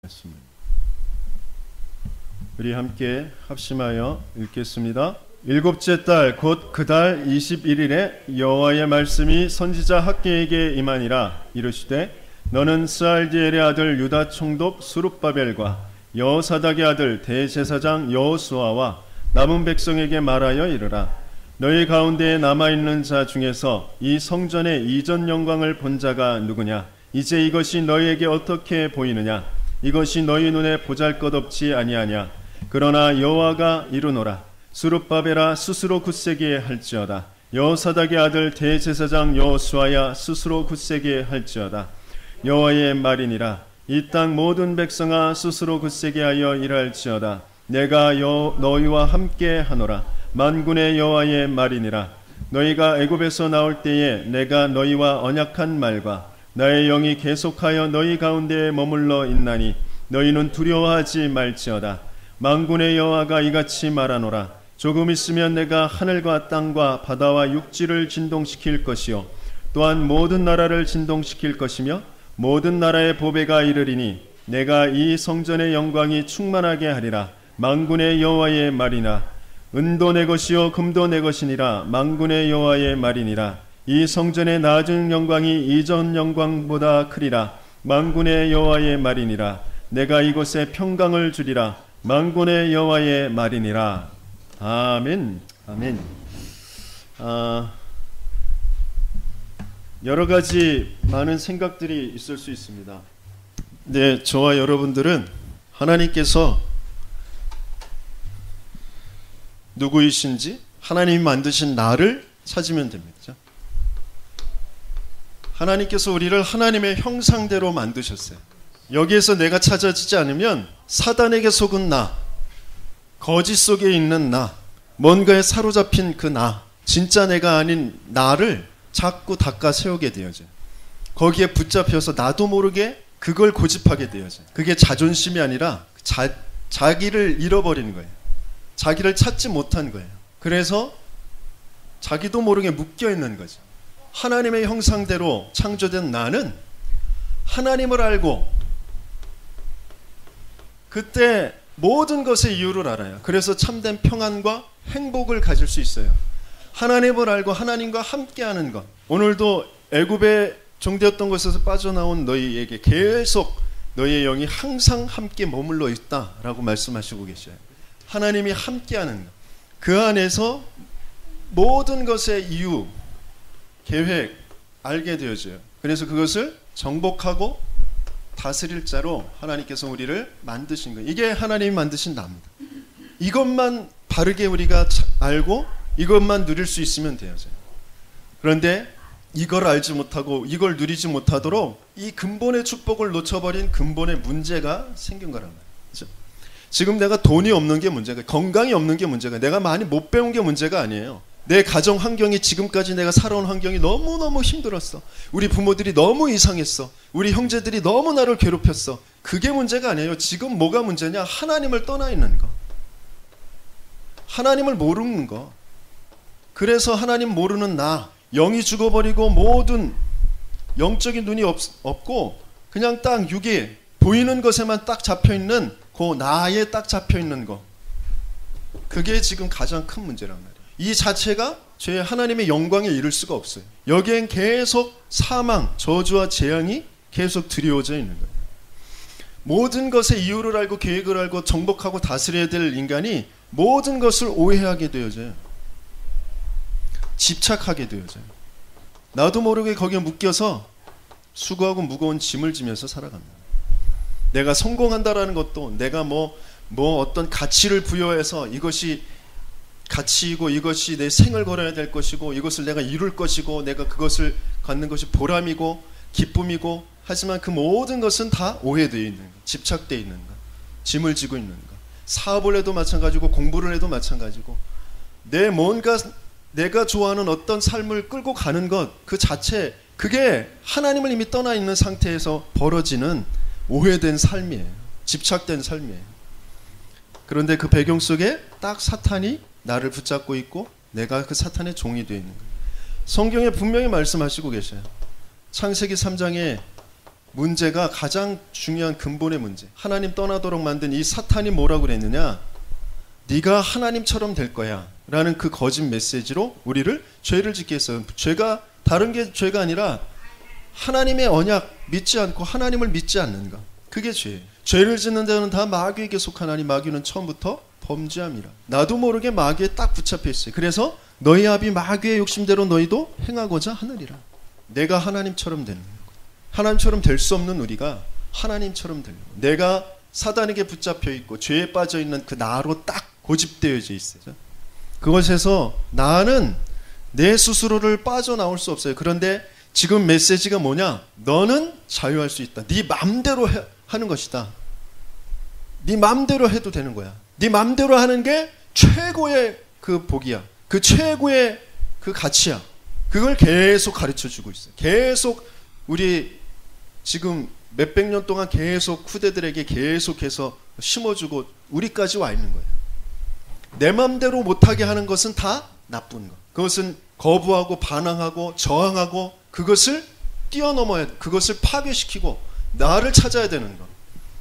말씀을 우리 함께 합심하여 읽겠습니다. 일곱째 달 곧 그 달 21일에 여호와의 말씀이 선지자 학개에게 임하니라. 이르시되 너는 스알디엘의 아들 유다 총독 스룹바벨과 여호사닥의 아들 대제사장 여호수아와 남은 백성에게 말하여 이르라. 너희 가운데에 남아있는 자 중에서 이 성전의 이전 영광을 본 자가 누구냐? 이제 이것이 너희에게 어떻게 보이느냐? 이것이 너희 눈에 보잘것없지 아니하냐? 그러나 여호와가 이르노라. 스룹바벨아 스스로 굳세게 할지어다. 여호사닥의 아들 대제사장 여호수아야 스스로 굳세게 할지어다. 여호와의 말이니라. 이 땅 모든 백성아 스스로 굳세게 하여 일할지어다. 내가 너희와 함께 하노라. 만군의 여호와의 말이니라. 너희가 애굽에서 나올 때에 내가 너희와 언약한 말과 나의 영이 계속하여 너희 가운데에 머물러 있나니 너희는 두려워하지 말지어다. 만군의 여호와가 이같이 말하노라. 조금 있으면 내가 하늘과 땅과 바다와 육지를 진동시킬 것이요 또한 모든 나라를 진동시킬 것이며 모든 나라의 보배가 이르리니 내가 이 성전의 영광이 충만하게 하리라. 만군의 여호와의 말이나 은도 내 것이요 금도 내 것이니라. 만군의 여호와의 말이니라. 이 성전의 낮은 영광이 이전 영광보다 크리라. 만군의 여호와의 말이니라. 내가 이곳에 평강을 주리라. 만군의 여호와의 말이니라. 아멘. 아멘. 여러 가지 많은 생각들이 있을 수 있습니다. 네, 저와 여러분들은 하나님께서 누구이신지 하나님이 만드신 나를 찾으면 됩니다. 하나님께서 우리를 하나님의 형상대로 만드셨어요. 여기에서 내가 찾아지지 않으면 사단에게 속은 나, 거짓 속에 있는 나, 뭔가에 사로잡힌 그 나, 진짜 내가 아닌 나를 자꾸 닦아 세우게 되어져요. 거기에 붙잡혀서 나도 모르게 그걸 고집하게 되어져요. 그게 자존심이 아니라 자기를 잃어버리는 거예요. 자기를 찾지 못한 거예요. 그래서 자기도 모르게 묶여있는 거죠. 하나님의 형상대로 창조된 나는 하나님을 알고 그때 모든 것의 이유를 알아요. 그래서 참된 평안과 행복을 가질 수 있어요. 하나님을 알고 하나님과 함께하는 것. 오늘도 애굽에 종되었던 곳에서 빠져나온 너희에게 계속 너희의 영이 항상 함께 머물러 있다라고 말씀하시고 계셔요. 하나님이 함께하는 것. 그 안에서 모든 것의 이유, 계획 알게 되어져요. 그래서 그것을 정복하고 다스릴 자로 하나님께서 우리를 만드신 거예요. 이게 하나님이 만드신 나입니다. 이것만 바르게 우리가 알고 이것만 누릴 수 있으면 되어져요. 그런데 이걸 알지 못하고 이걸 누리지 못하도록 이 근본의 축복을 놓쳐버린 근본의 문제가 생긴 거란 말이에요. 그렇죠? 지금 내가 돈이 없는 게 문제가, 건강이 없는 게 문제가, 내가 많이 못 배운 게 문제가 아니에요. 내 가정 환경이 지금까지 내가 살아온 환경이 너무너무 힘들었어. 우리 부모들이 너무 이상했어. 우리 형제들이 너무 나를 괴롭혔어. 그게 문제가 아니에요. 지금 뭐가 문제냐? 하나님을 떠나 있는 거. 하나님을 모르는 거. 그래서 하나님 모르는 나, 영이 죽어버리고 모든 영적인 눈이 없고 그냥 딱 육에 보이는 것에만 딱 잡혀있는 그 나에 딱 잡혀있는 거. 그게 지금 가장 큰 문제란 말이에요. 이 자체가 죄 하나님의 영광에 이를 수가 없어요. 여기엔 계속 사망, 저주와 재앙이 계속 드리워져 있는 거예요. 모든 것의 이유를 알고 계획을 알고 정복하고 다스려야 될 인간이 모든 것을 오해하게 되어져요. 집착하게 되어져요. 나도 모르게 거기에 묶여서 수고하고 무거운 짐을 지면서 살아갑니다. 내가 성공한다라는 것도 내가 뭐 어떤 가치를 부여해서 이것이 가치이고 이것이 내 생을 걸어야 될 것이고 이것을 내가 이룰 것이고 내가 그것을 갖는 것이 보람이고 기쁨이고 하지만 그 모든 것은 다 오해되어 있는 것, 집착되어 있는 것, 짐을 지고 있는 것. 사업을 해도 마찬가지고 공부를 해도 마찬가지고 내가 좋아하는 어떤 삶을 끌고 가는 것 그 자체 그게 하나님을 이미 떠나 있는 상태에서 벌어지는 오해된 삶이에요. 집착된 삶이에요. 그런데 그 배경 속에 딱 사탄이 나를 붙잡고 있고 내가 그 사탄의 종이 되어 있는 거예요. 성경에 분명히 말씀하시고 계셔요. 창세기 3장에 문제가 가장 중요한 근본의 문제. 하나님 떠나도록 만든 이 사탄이 뭐라고 그랬느냐? 네가 하나님처럼 될 거야 라는 그 거짓 메시지로 우리를 죄를 짓게 했어요. 죄가 다른 게 죄가 아니라 하나님의 언약 믿지 않고 하나님을 믿지 않는 것, 그게 죄예요. 죄를 짓는 자는 다 마귀에게 속하나니 마귀는 처음부터 범죄함이라. 나도 모르게 마귀에 딱 붙잡혀 있어요. 그래서 너희 아비 마귀의 욕심대로 너희도 행하고자 하느니라. 내가 하나님처럼 되는 거예요. 하나님처럼 될 수 없는 우리가 하나님처럼 되려고, 내가 사단에게 붙잡혀 있고 죄에 빠져 있는 그 나로 딱 고집되어져 있어요. 그것에서 나는 내 스스로를 빠져나올 수 없어요. 그런데 지금 메시지가 뭐냐? 너는 자유할 수 있다. 네 맘대로 하는 것이다. 네 맘대로 해도 되는 거야. 네 맘대로 하는 게 최고의 그 복이야. 그 최고의 그 가치야. 그걸 계속 가르쳐주고 있어요. 계속 우리 지금 몇백 년 동안 계속 후대들에게 계속해서 심어주고 우리까지 와 있는 거예요. 내 맘대로 못하게 하는 것은 다 나쁜 것. 그것은 거부하고 반항하고 저항하고 그것을 뛰어넘어야 돼. 그것을 파괴시키고 나를 찾아야 되는 것.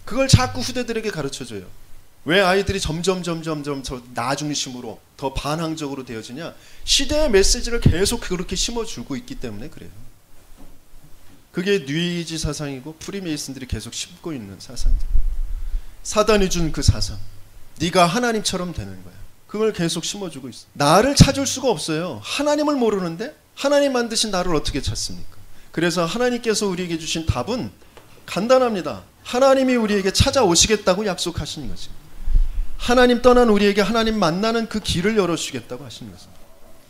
그걸 자꾸 후대들에게 가르쳐줘요. 왜 아이들이 점점 더 나중심으로 더 반항적으로 되어지냐? 시대의 메시지를 계속 그렇게 심어주고 있기 때문에 그래요. 그게 뉴에이지 사상이고 프리메이슨들이 계속 심고 있는 사상들. 사단이 준 그 사상. 네가 하나님처럼 되는 거야. 그걸 계속 심어주고 있어. 나를 찾을 수가 없어요. 하나님을 모르는데 하나님 만드신 나를 어떻게 찾습니까? 그래서 하나님께서 우리에게 주신 답은 간단합니다. 하나님이 우리에게 찾아오시겠다고 약속하신 거지. 하나님 떠난 우리에게 하나님 만나는 그 길을 열어주시겠다고 하시는 것입니다.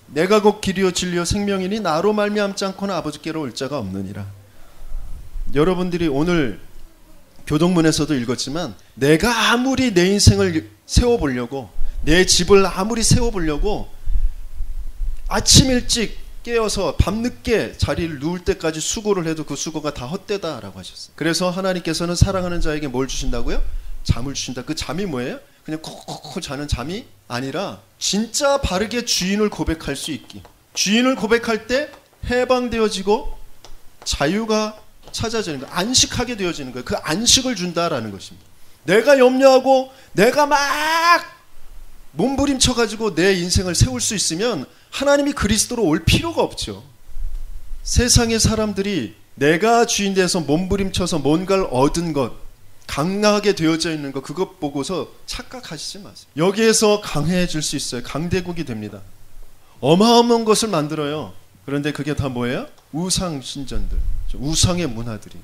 내가 곧 길이요 진리요 생명이니 나로 말미암지 않고는 아버지께로 올 자가 없느니라. 여러분들이 오늘 교동문에서도 읽었지만 내가 아무리 내 인생을 세워보려고 내 집을 아무리 세워보려고 아침 일찍 깨어서 밤늦게 자리를 누울 때까지 수고를 해도 그 수고가 다 헛되다라고 하셨어요. 그래서 하나님께서는 사랑하는 자에게 뭘 주신다고요? 잠을 주신다. 그 잠이 뭐예요? 그냥 콕콕콕 자는 잠이 아니라 진짜 바르게 주인을 고백할 수 있기. 주인을 고백할 때 해방되어지고 자유가 찾아지는 거예요. 안식하게 되어지는 거예요. 그 안식을 준다라는 것입니다. 내가 염려하고 내가 막 몸부림쳐가지고 내 인생을 세울 수 있으면 하나님이 그리스도로 올 필요가 없죠. 세상의 사람들이 내가 주인 돼서 몸부림쳐서 뭔가를 얻은 것, 강하게 되어져 있는 것, 그것 보고서 착각하시지 마세요. 여기에서 강해질 수 있어요. 강대국이 됩니다. 어마어마한 것을 만들어요. 그런데 그게 다 뭐예요? 우상 신전들, 우상의 문화들이.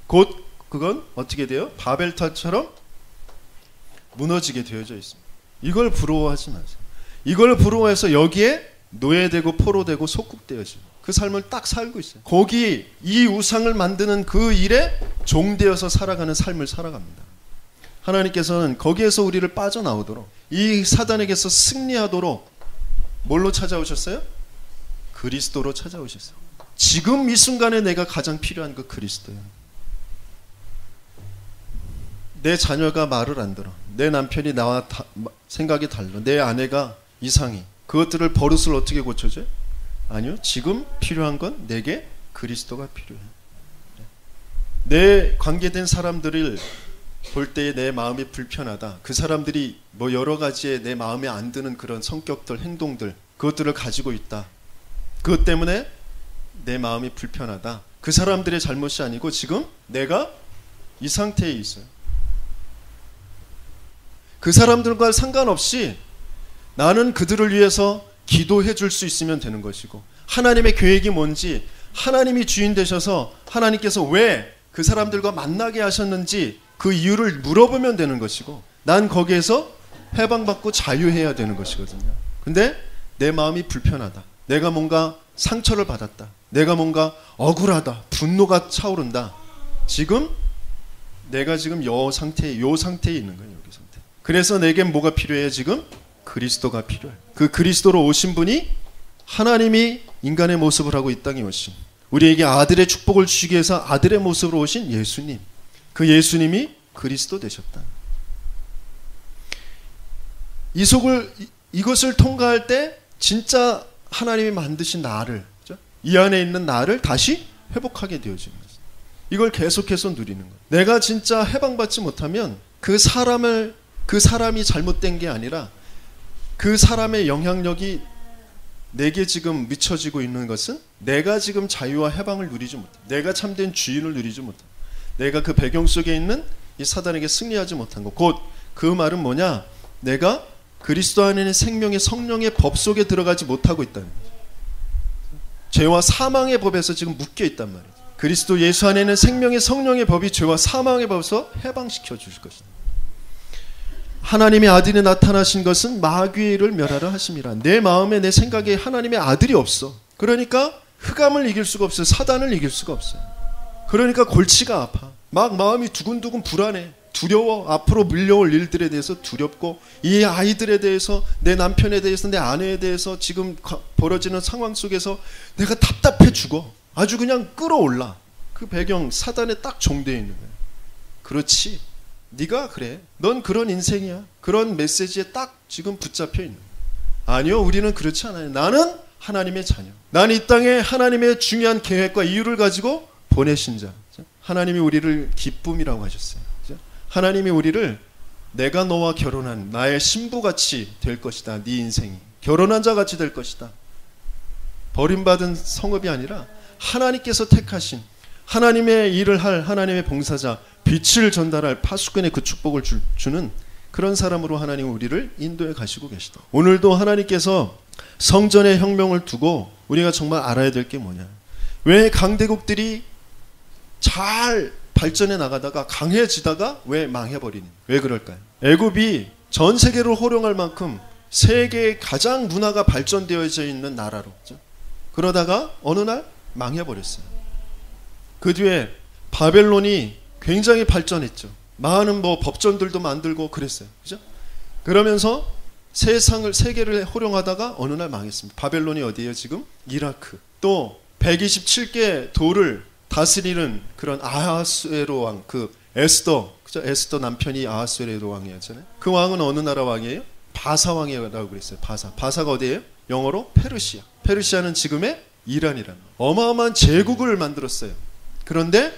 곧 그건 어떻게 돼요? 바벨탑처럼 무너지게 되어져 있습니다. 이걸 부러워하지 마세요. 이걸 부러워해서 여기에 노예되고 포로되고 속국되어지고 그 삶을 딱 살고 있어요. 거기 이 우상을 만드는 그 일에 종되어서 살아가는 삶을 살아갑니다. 하나님께서는 거기에서 우리를 빠져나오도록, 이 사단에게서 승리하도록 뭘로 찾아오셨어요? 그리스도로 찾아오셨어요. 지금 이 순간에 내가 가장 필요한 그 그리스도예요. 내 자녀가 말을 안 들어. 내 남편이 나와 생각이 달라. 내 아내가 이상해. 그것들을 버릇을 어떻게 고쳐줘요? 아니요. 지금 필요한 건 내게 그리스도가 필요해. 내 관계된 사람들을 볼 때에 내 마음이 불편하다. 그 사람들이 뭐 여러 가지의 내 마음에 안 드는 그런 성격들, 행동들, 그것들을 가지고 있다. 그것 때문에 내 마음이 불편하다. 그 사람들의 잘못이 아니고 지금 내가 이 상태에 있어요. 그 사람들과 상관없이 나는 그들을 위해서 기도해 줄 수 있으면 되는 것이고, 하나님의 계획이 뭔지, 하나님이 주인 되셔서 하나님께서 왜 그 사람들과 만나게 하셨는지 그 이유를 물어보면 되는 것이고, 난 거기에서 해방받고 자유해야 되는 것이거든요. 근데 내 마음이 불편하다. 내가 뭔가 상처를 받았다. 내가 뭔가 억울하다. 분노가 차오른다. 지금 내가 지금 요 상태에 있는 거예요. 여기 상태. 그래서 내겐 뭐가 필요해요? 지금 그리스도가 필요해요. 그 그리스도로 오신 분이 하나님이 인간의 모습을 하고 이 땅에 오신, 우리에게 아들의 축복을 주시기 위해서 아들의 모습으로 오신 예수님, 그 예수님이 그리스도 되셨다. 이것을 통과할 때 진짜 하나님이 만드신 나를, 이 안에 있는 나를 다시 회복하게 되어지는 것입니다. 이걸 계속해서 누리는 거예요. 내가 진짜 해방받지 못하면 그 사람이 잘못된 게 아니라 그 사람의 영향력이 내게 지금 미쳐지고 있는 것은 내가 지금 자유와 해방을 누리지 못해, 내가 참된 주인을 누리지 못해, 내가 그 배경 속에 있는 이 사단에게 승리하지 못한 것. 곧 그 말은 뭐냐? 내가 그리스도 안에 있는 생명의 성령의 법 속에 들어가지 못하고 있다는 거죠. 죄와 사망의 법에서 지금 묶여 있단 말이죠. 그리스도 예수 안에 있는 생명의 성령의 법이 죄와 사망의 법에서 해방시켜 주실 것이다. 하나님의 아들이 나타나신 것은 마귀를 멸하려 하심이라. 내 마음에 내 생각에 하나님의 아들이 없어. 그러니까 흑암을 이길 수가 없어요. 사단을 이길 수가 없어요. 그러니까 골치가 아파. 막 마음이 두근두근 불안해. 두려워. 앞으로 밀려올 일들에 대해서 두렵고, 이 아이들에 대해서, 내 남편에 대해서, 내 아내에 대해서 지금 벌어지는 상황 속에서 내가 답답해 죽어. 아주 그냥 끌어올라. 그 배경 사단에 딱 종되어 있는 거예요. 그렇지, 네가 그래, 넌 그런 인생이야, 그런 메시지에 딱 지금 붙잡혀 있는 거예요. 아니요, 우리는 그렇지 않아요. 나는 하나님의 자녀. 난 이 땅에 하나님의 중요한 계획과 이유를 가지고 보내신 자. 하나님이 우리를 기쁨이라고 하셨어요. 하나님이 우리를 내가 너와 결혼한 나의 신부같이 될 것이다. 네 인생이 결혼한 자같이 될 것이다. 버림받은 성읍이 아니라 하나님께서 택하신, 하나님의 일을 할 하나님의 봉사자, 빛을 전달할 파수꾼의 그 축복을 주는 그런 사람으로 하나님 우리를 인도해 가시고 계시다. 오늘도 하나님께서 성전의 혁명을 두고 우리가 정말 알아야 될 게 뭐냐? 왜 강대국들이 잘 발전해 나가다가 강해지다가 왜 망해버리니? 왜 그럴까요? 애굽이 전 세계를 호령할 만큼 세계의 가장 문화가 발전되어져 있는 나라로, 그러다가 어느 날 망해버렸어요. 그 뒤에 바벨론이 굉장히 발전했죠. 많은 법전들도 만들고 그랬어요. 그죠? 그러면서 세계를 호령하다가 어느 날 망했습니다. 바벨론이 어디예요? 지금 이라크. 또 127개 도를 다스리는 그런 아하수에로 왕, 그 에스더, 그죠? 에스더 남편이 아하수에로 왕이었잖아요. 그 왕은 어느 나라 왕이에요? 바사 왕이라고 그랬어요. 바사가 어디예요? 영어로 페르시아. 페르시아는 지금의 이란이라는 어마어마한 제국을 만들었어요. 그런데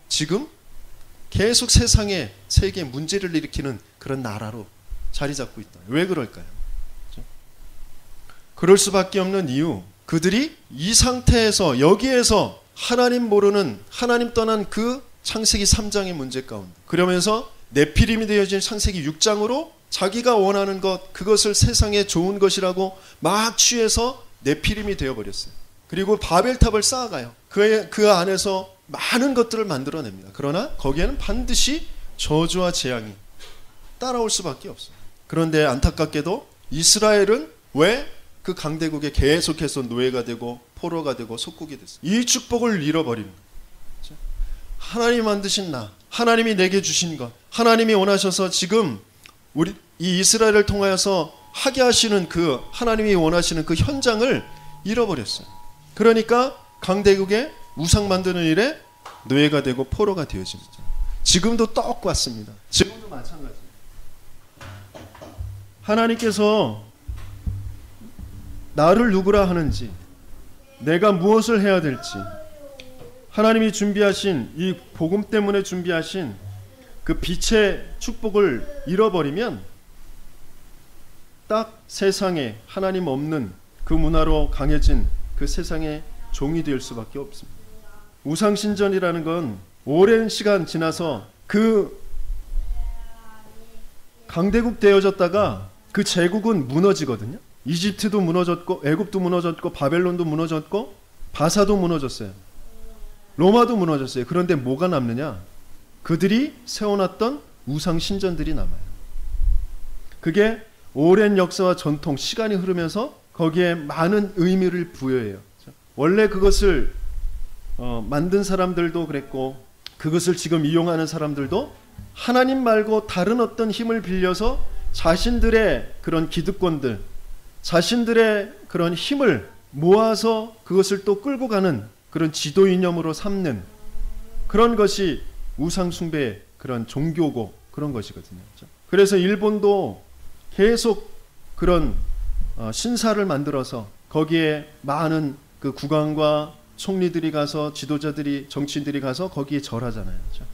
지금 계속 세상에, 세계에 문제를 일으키는 그런 나라로 자리 잡고 있다. 왜 그럴까요? 그렇죠? 그럴 수밖에 없는 이유, 그들이 이 상태에서, 여기에서 하나님 모르는, 하나님 떠난 그 창세기 3장의 문제 가운데, 그러면서 네피림이 되어진 창세기 6장으로 자기가 원하는 것, 그것을 세상에 좋은 것이라고 막 취해서 네피림이 되어버렸어요. 그리고 바벨탑을 쌓아가요. 그 안에서 많은 것들을 만들어냅니다. 그러나 거기에는 반드시 저주와 재앙이 따라올 수밖에 없어요. 그런데 안타깝게도 이스라엘은 왜 그 강대국에 계속해서 노예가 되고 포로가 되고 속국이 됐어요? 이 축복을 잃어버립니다. 하나님이 만드신 나, 하나님이 내게 주신 것, 하나님이 원하셔서 지금 우리 이 이스라엘을 통하여서 하게 하시는 그 하나님이 원하시는 그 현장을 잃어버렸어요. 그러니까 강대국의 우상 만드는 일에 노예가 되고 포로가 되어집니다. 지금도 똑같습니다. 지금도 마찬가지예요. 하나님께서 나를 누구라 하는지, 내가 무엇을 해야 될지, 하나님이 준비하신 이 복음 때문에 준비하신 그 빛의 축복을 잃어버리면 딱 세상에 하나님 없는 그 문화로 강해진 그 세상의 종이 될 수밖에 없습니다. 우상신전이라는 건 오랜 시간 지나서 그 강대국 되어졌다가 그 제국은 무너지거든요. 이집트도 무너졌고, 애굽도 무너졌고, 바벨론도 무너졌고, 바사도 무너졌어요. 로마도 무너졌어요. 그런데 뭐가 남느냐? 그들이 세워놨던 우상신전들이 남아요. 그게 오랜 역사와 전통, 시간이 흐르면서 거기에 많은 의미를 부여해요. 원래 그것을 만든 사람들도 그랬고, 그것을 지금 이용하는 사람들도 하나님 말고 다른 어떤 힘을 빌려서 자신들의 그런 기득권들, 자신들의 그런 힘을 모아서 그것을 또 끌고 가는 그런 지도 이념으로 삼는 그런 것이 우상숭배의 그런 종교고 그런 것이거든요. 그래서 일본도 계속 그런 신사를 만들어서 거기에 많은 그 국왕과 총리들이 가서, 지도자들이, 정치인들이 가서 거기에 절하잖아요. 그렇죠?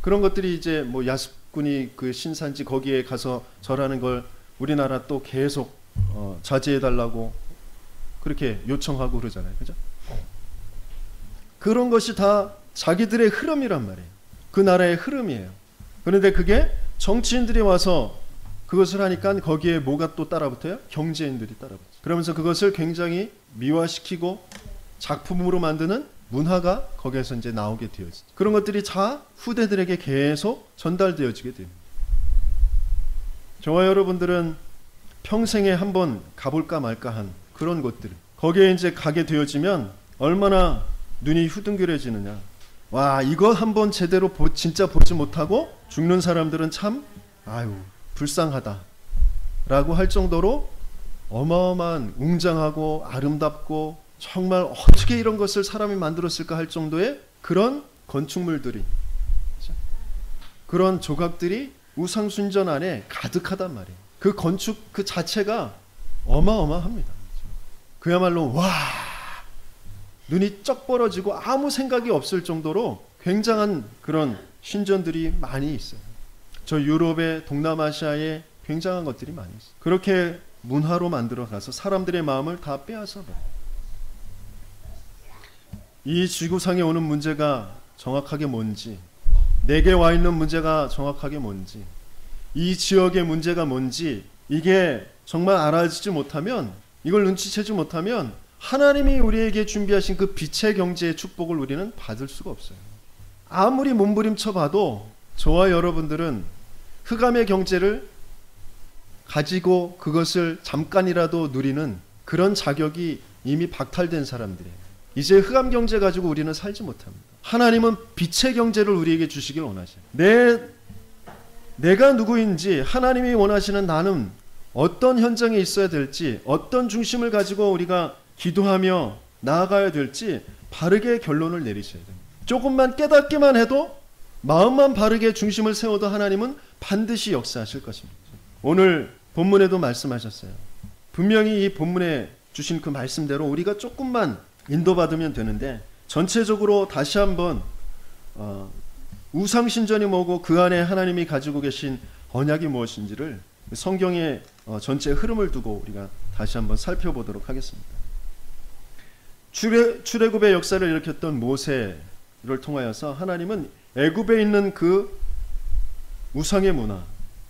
그런 것들이 이제 뭐 야습군이 그 신산지 거기에 가서 절하는 걸 우리나라 또 계속 자제해달라고 그렇게 요청하고 그러잖아요. 그죠? 그런 것이 다 자기들의 흐름이란 말이에요. 그 나라의 흐름이에요. 그런데 그게 정치인들이 와서 그것을 하니까 거기에 뭐가 또 따라붙어요? 경제인들이 따라붙어요. 그러면서 그것을 굉장히 미화시키고 작품으로 만드는 문화가 거기에서 이제 나오게 되어지죠. 그런 것들이 다 후대들에게 계속 전달되어지게 됩니다. 저와 여러분들은 평생에 한번 가볼까 말까 한 그런 곳들, 거기에 이제 가게 되어지면 얼마나 눈이 후둥그레지느냐. 와, 이거 한번 제대로 진짜 보지 못하고 죽는 사람들은 참 아유 불쌍하다 라고 할 정도로 어마어마한 웅장하고 아름답고 정말 어떻게 이런 것을 사람이 만들었을까 할 정도의 그런 건축물들이, 그런 조각들이 우상순전 안에 가득하단 말이에요. 그 건축 그 자체가 어마어마합니다. 그야말로 와, 눈이 쩍 벌어지고 아무 생각이 없을 정도로 굉장한 그런 신전들이 많이 있어요. 저 유럽의, 동남아시아에 굉장한 것들이 많이 있어요. 그렇게 문화로 만들어 가서 사람들의 마음을 다 빼앗아 버려요. 이 지구상에 오는 문제가 정확하게 뭔지, 내게 와 있는 문제가 정확하게 뭔지, 이 지역의 문제가 뭔지 이게 정말 알아지지 못하면, 이걸 눈치채지 못하면 하나님이 우리에게 준비하신 그 빛의 경제의 축복을 우리는 받을 수가 없어요. 아무리 몸부림쳐 봐도 저와 여러분들은 흑암의 경제를 가지고 그것을 잠깐이라도 누리는 그런 자격이 이미 박탈된 사람들이에요. 이제 흑암 경제 가지고 우리는 살지 못합니다. 하나님은 빛의 경제를 우리에게 주시길 원하셔요. 내가 누구인지, 하나님이 원하시는 나는 어떤 현장에 있어야 될지, 어떤 중심을 가지고 우리가 기도하며 나아가야 될지 바르게 결론을 내리셔야 됩니다. 조금만 깨닫기만 해도, 마음만 바르게 중심을 세워도 하나님은 반드시 역사하실 것입니다. 오늘 본문에도 말씀하셨어요. 분명히 이 본문에 주신 그 말씀대로 우리가 조금만 인도받으면 되는데, 전체적으로 다시 한번 우상신전이 뭐고 그 안에 하나님이 가지고 계신 언약이 무엇인지를 성경의 전체 흐름을 두고 우리가 다시 한번 살펴보도록 하겠습니다. 출애굽의 역사를 일으켰던 모세를 통하여서 하나님은 애굽에 있는 그 우상의 문화,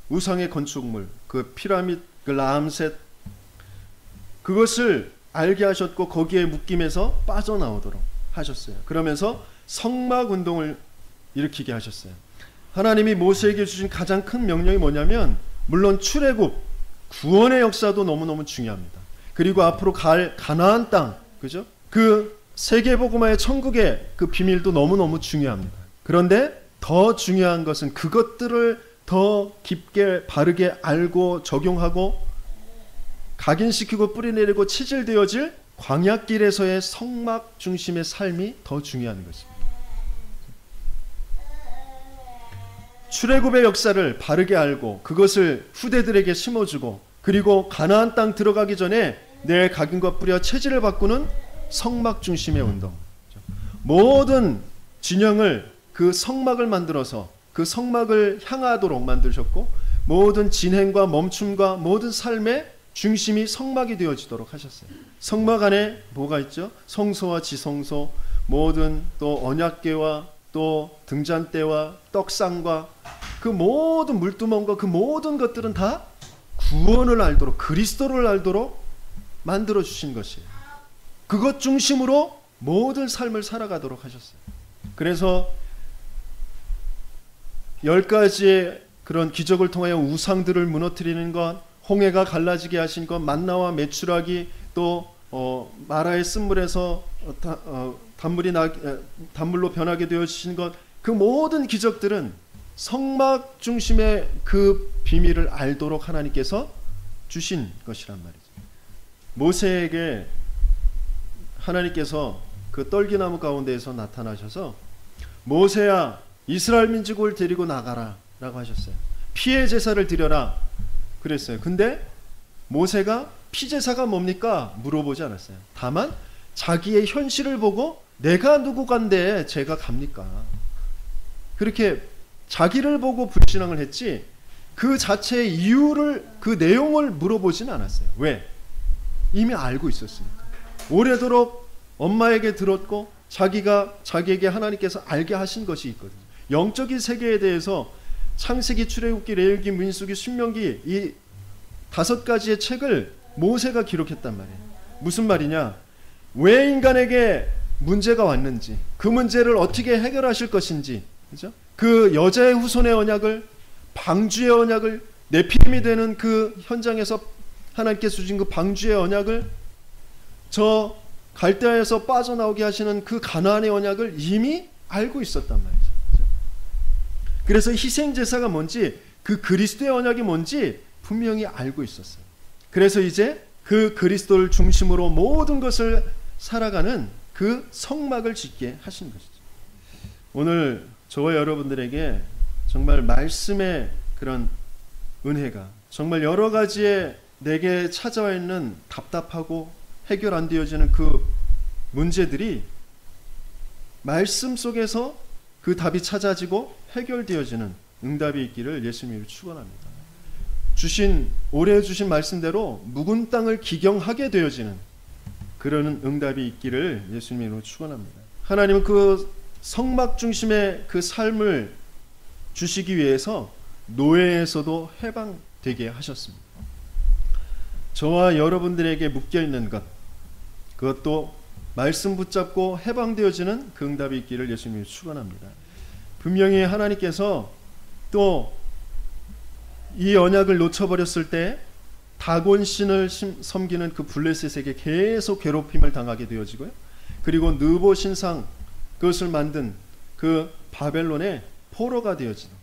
우상의 건축물, 그 피라미드, 그 라암셋, 그것을 알게 하셨고 거기에 묶임에서 빠져나오도록 하셨어요. 그러면서 성막 운동을 일으키게 하셨어요. 하나님이 모세에게 주신 가장 큰 명령이 뭐냐면, 물론 출애굽, 구원의 역사도 너무너무 중요합니다. 그리고 앞으로 갈 가나안 땅, 그죠? 그 세계복음화의 천국의 그 비밀도 너무너무 중요합니다. 그런데 더 중요한 것은 그것들을 더 깊게 바르게 알고 적용하고 각인시키고 뿌리내리고 체질되어질 광야길에서의 성막 중심의 삶이 더 중요한 것입니다. 출애굽의 역사를 바르게 알고 그것을 후대들에게 심어주고, 그리고 가나안 땅 들어가기 전에 내 각인과 뿌리와 체질을 바꾸는 성막 중심의 운동, 모든 진영을 그 성막을 만들어서 그 성막을 향하도록 만드셨고, 모든 진행과 멈춤과 모든 삶의 중심이 성막이 되어지도록 하셨어요. 성막 안에 뭐가 있죠? 성소와 지성소, 모든 또 언약궤와 또 등잔대와 떡상과 그 모든 물두멍과 그 모든 것들은 다 구원을 알도록, 그리스도를 알도록 만들어 주신 것이에요. 그것 중심으로 모든 삶을 살아가도록 하셨어요. 그래서 10가지의 그런 기적을 통하여 우상들을 무너뜨리는 것, 홍해가 갈라지게 하신 것, 만나와 메추라기, 또 마라의 쓴물에서 단물로 변하게 되어주신 것, 그 모든 기적들은 성막 중심의 그 비밀을 알도록 하나님께서 주신 것이란 말이죠. 모세에게 하나님께서 그 떨기나무 가운데에서 나타나셔서, 모세야, 이스라엘 민족을 데리고 나가라 라고 하셨어요. 피의 제사를 드려라 그랬어요. 근데 모세가 피제사가 뭡니까? 물어보지 않았어요. 다만 자기의 현실을 보고 내가 누구간데 제가 갑니까? 그렇게 자기를 보고 불신앙을 했지 그 자체의 이유를, 그 내용을 물어보진 않았어요. 왜? 이미 알고 있었으니까. 오래도록 엄마에게 들었고 자기가 자기에게 하나님께서 알게 하신 것이 있거든요. 영적인 세계에 대해서 창세기, 출애굽기, 레위기, 민수기, 신명기 이 5가지의 책을 모세가 기록했단 말이에요. 무슨 말이냐? 왜 인간에게 문제가 왔는지, 그 문제를 어떻게 해결하실 것인지, 그죠? 그 여자의 후손의 언약을, 방주의 언약을, 네피림이 되는 그 현장에서 하나님께서 주신 그 방주의 언약을, 저 갈대아에서 빠져나오게 하시는 그 가나안의 언약을 이미 알고 있었단 말이죠. 그죠? 그래서 희생제사가 뭔지, 그 그리스도의 언약이 뭔지 분명히 알고 있었어요. 그래서 이제 그 그리스도를 중심으로 모든 것을 살아가는 그 성막을 짓게 하신 것이죠. 오늘 저와 여러분들에게 정말 말씀의 그런 은혜가 정말 여러 가지의 내게 찾아와 있는 답답하고 해결 안 되어지는 그 문제들이 말씀 속에서 그 답이 찾아지고 해결되어지는 응답이 있기를 예수님으로 축원합니다. 올해 주신 말씀대로 묵은 땅을 기경하게 되어지는 그런 응답이 있기를 예수님으로 축원합니다. 하나님은 그 성막 중심의 그 삶을 주시기 위해서 노예에서도 해방되게 하셨습니다. 저와 여러분들에게 묶여있는 것, 그것도 말씀 붙잡고 해방되어지는 그 응답이 있기를 예수님이 축원합니다. 분명히 하나님께서 또 이 언약을 놓쳐버렸을 때 다곤 신을 섬기는 그 블레셋에게 계속 괴롭힘을 당하게 되어지고요. 그리고 느보 신상, 그것을 만든 그 바벨론의 포로가 되어지는,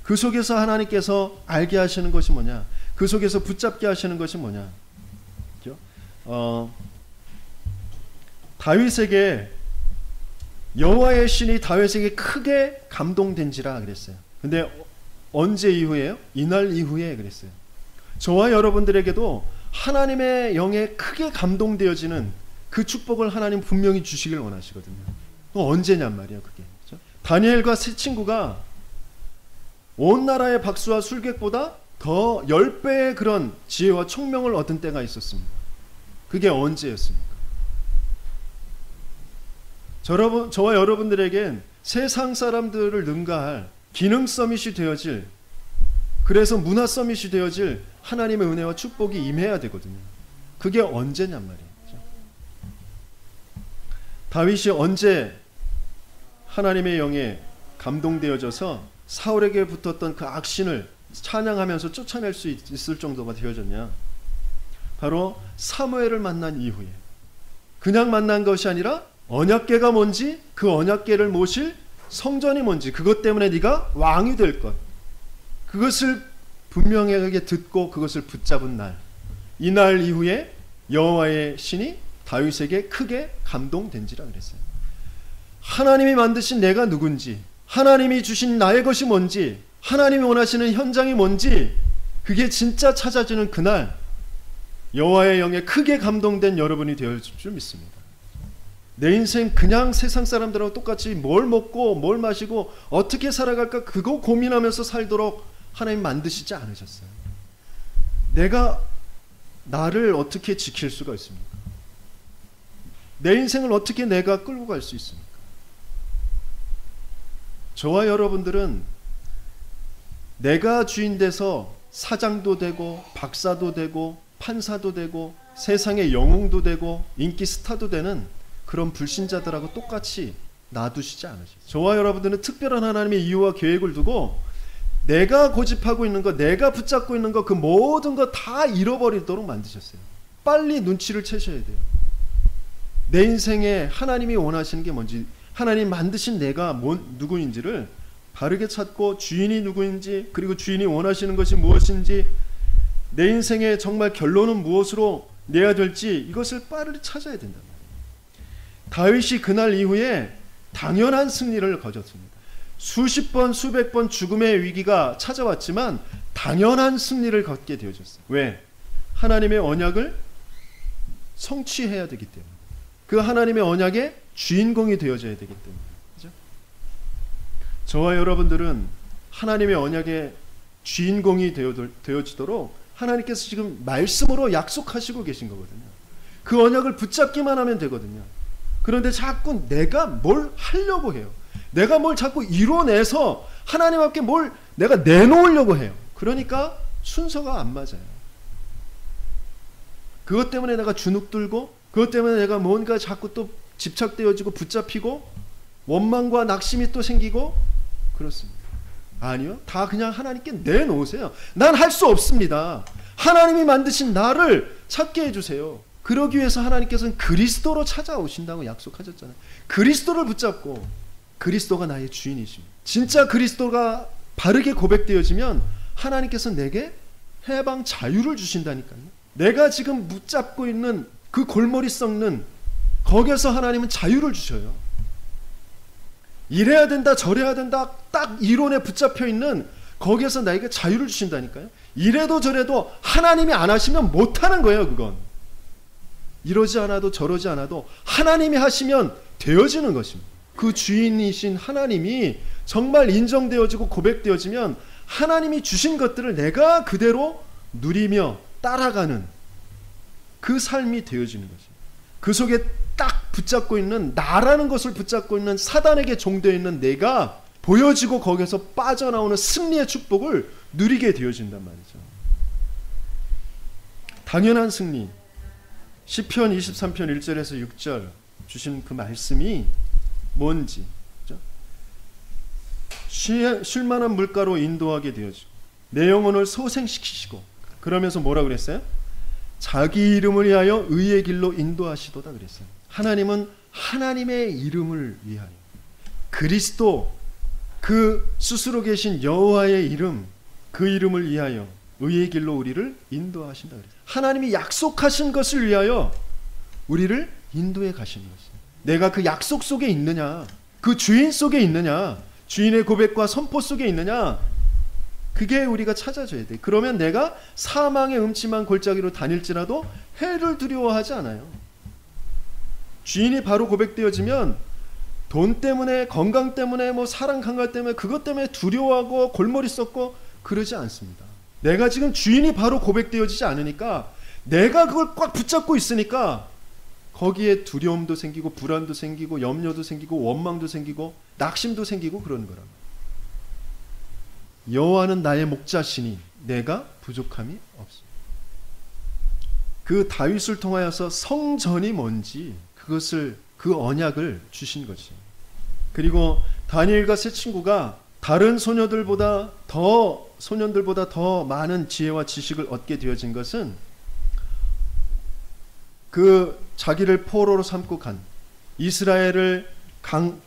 그 속에서 하나님께서 알게 하시는 것이 뭐냐, 그 속에서 붙잡게 하시는 것이 뭐냐. 다윗에게, 여호와의 신이 다윗에게 크게 감동된지라 그랬어요. 근데 언제 이후에요? 이날 이후에 그랬어요. 저와 여러분들에게도 하나님의 영에 크게 감동되어지는 그 축복을 하나님 분명히 주시길 원하시거든요. 또 언제냔 말이에요, 그게. 그렇죠? 다니엘과 세 친구가 온 나라의 박수와 술객보다 더 10배의 그런 지혜와 총명을 얻은 때가 있었습니다. 그게 언제였습니까? 저와 여러분들에겐 세상 사람들을 능가할 기능 서밋이 되어질, 그래서 문화 서밋이 되어질 하나님의 은혜와 축복이 임해야 되거든요. 그게 언제냔 말이에요. 다윗이 언제 하나님의 영에 감동되어져서 사울에게 붙었던 그 악신을 찬양하면서 쫓아낼 수 있을 정도가 되어졌냐? 바로 사무엘을 만난 이후에. 그냥 만난 것이 아니라 언약궤가 뭔지, 그 언약궤를 모실 성전이 뭔지, 그것 때문에 네가 왕이 될 것, 그것을 분명하게 듣고 그것을 붙잡은 날, 이날 이후에 여호와의 신이 다윗에게 크게 감동된지라 그랬어요. 하나님이 만드신 내가 누군지, 하나님이 주신 나의 것이 뭔지, 하나님이 원하시는 현장이 뭔지, 그게 진짜 찾아지는 그날 여호와의 영에 크게 감동된 여러분이 되어줄 줄 믿습니다. 내 인생 그냥 세상 사람들하고 똑같이 뭘 먹고 뭘 마시고 어떻게 살아갈까 그거 고민하면서 살도록 하나님 만드시지 않으셨어요. 내가 나를 어떻게 지킬 수가 있습니까? 내 인생을 어떻게 내가 끌고 갈 수 있습니까? 저와 여러분들은 내가 주인 돼서 사장도 되고 박사도 되고 판사도 되고 세상의 영웅도 되고 인기 스타도 되는 그런 불신자들하고 똑같이 놔두시지 않으셨어요. 저와 여러분들은 특별한 하나님의 이유와 계획을 두고 내가 고집하고 있는 것, 내가 붙잡고 있는 것, 그 모든 것 다 잃어버리도록 만드셨어요. 빨리 눈치를 채셔야 돼요. 내 인생에 하나님이 원하시는 게 뭔지, 하나님 만드신 내가 누구인지를 바르게 찾고 주인이 누구인지, 그리고 주인이 원하시는 것이 무엇인지, 내 인생의 정말 결론은 무엇으로 내야 될지, 이것을 빠르게 찾아야 된단 말이에요. 다윗이 그날 이후에 당연한 승리를 거뒀습니다. 수십 번, 수백 번 죽음의 위기가 찾아왔지만 당연한 승리를 거두게 되어졌어요. 왜? 하나님의 언약을 성취해야 되기 때문에, 그 하나님의 언약의 주인공이 되어져야 되기 때문에, 그죠? 저와 여러분들은 하나님의 언약의 주인공이 되어지도록 하나님께서 지금 말씀으로 약속하시고 계신 거거든요. 그 언약을 붙잡기만 하면 되거든요. 그런데 자꾸 내가 뭘 하려고 해요. 내가 뭘 자꾸 이뤄내서 하나님 앞에 뭘 내가 내놓으려고 해요. 그러니까 순서가 안 맞아요. 그것 때문에 내가 주눅들고, 그것 때문에 내가 뭔가 자꾸 또 집착되어지고 붙잡히고 원망과 낙심이 또 생기고 그렇습니다. 아니요, 다 그냥 하나님께 내놓으세요. 난 할 수 없습니다. 하나님이 만드신 나를 찾게 해주세요. 그러기 위해서 하나님께서는 그리스도로 찾아오신다고 약속하셨잖아요. 그리스도를 붙잡고, 그리스도가 나의 주인이십니다. 진짜 그리스도가 바르게 고백되어지면 하나님께서 내게 해방 자유를 주신다니까요. 내가 지금 붙잡고 있는 그 골머리 썩는 거기에서 하나님은 자유를 주셔요. 이래야 된다 저래야 된다 딱 이론에 붙잡혀 있는 거기에서 나에게 자유를 주신다니까요. 이래도 저래도 하나님이 안 하시면 못하는 거예요. 그건 이러지 않아도 저러지 않아도 하나님이 하시면 되어지는 것입니다. 그 주인이신 하나님이 정말 인정되어지고 고백되어지면 하나님이 주신 것들을 내가 그대로 누리며 따라가는 그 삶이 되어지는 것입니다. 그 속에 딱 붙잡고 있는 나라는 것을 붙잡고 있는 사단에게 종되어 있는 내가 보여지고 거기서 빠져나오는 승리의 축복을 누리게 되어진단 말이죠. 당연한 승리. 시편 23편 1절에서 6절 주신 그 말씀이 뭔지, 그렇죠? 쉴만한 물가로 인도하게 되어지고 내 영혼을 소생시키시고, 그러면서 뭐라 그랬어요? 자기 이름을 위하여 의의 길로 인도하시도다 그랬어요. 하나님은 하나님의 이름을 위하여, 그리스도 그 스스로 계신 여호와의 이름, 그 이름을 위하여 의의 길로 우리를 인도하신다 그랬어요. 하나님이 약속하신 것을 위하여 우리를 인도해 가시는 것이에요. 내가 그 약속 속에 있느냐, 그 주인 속에 있느냐, 주인의 고백과 선포 속에 있느냐, 그게 우리가 찾아줘야 돼. 그러면 내가 사망의 음침한 골짜기로 다닐지라도 해를 두려워하지 않아요. 주인이 바로 고백되어지면 돈 때문에, 건강 때문에, 뭐 사랑 강갈 때문에, 그것 때문에 두려워하고 골머리 썩고 그러지 않습니다. 내가 지금 주인이 바로 고백되어지지 않으니까, 내가 그걸 꽉 붙잡고 있으니까 거기에 두려움도 생기고 불안도 생기고 염려도 생기고 원망도 생기고 낙심도 생기고 그러는 거라. 여호와는 나의 목자시니 내가 부족함이 없습니다. 그 다윗을 통하여서 성전이 뭔지 그것을, 그 언약을 주신 것이에요. 그리고 다니엘과 세 친구가 다른 소년들보다 더 많은 지혜와 지식을 얻게 되어진 것은 그 자기를 포로로 삼고 간 이스라엘을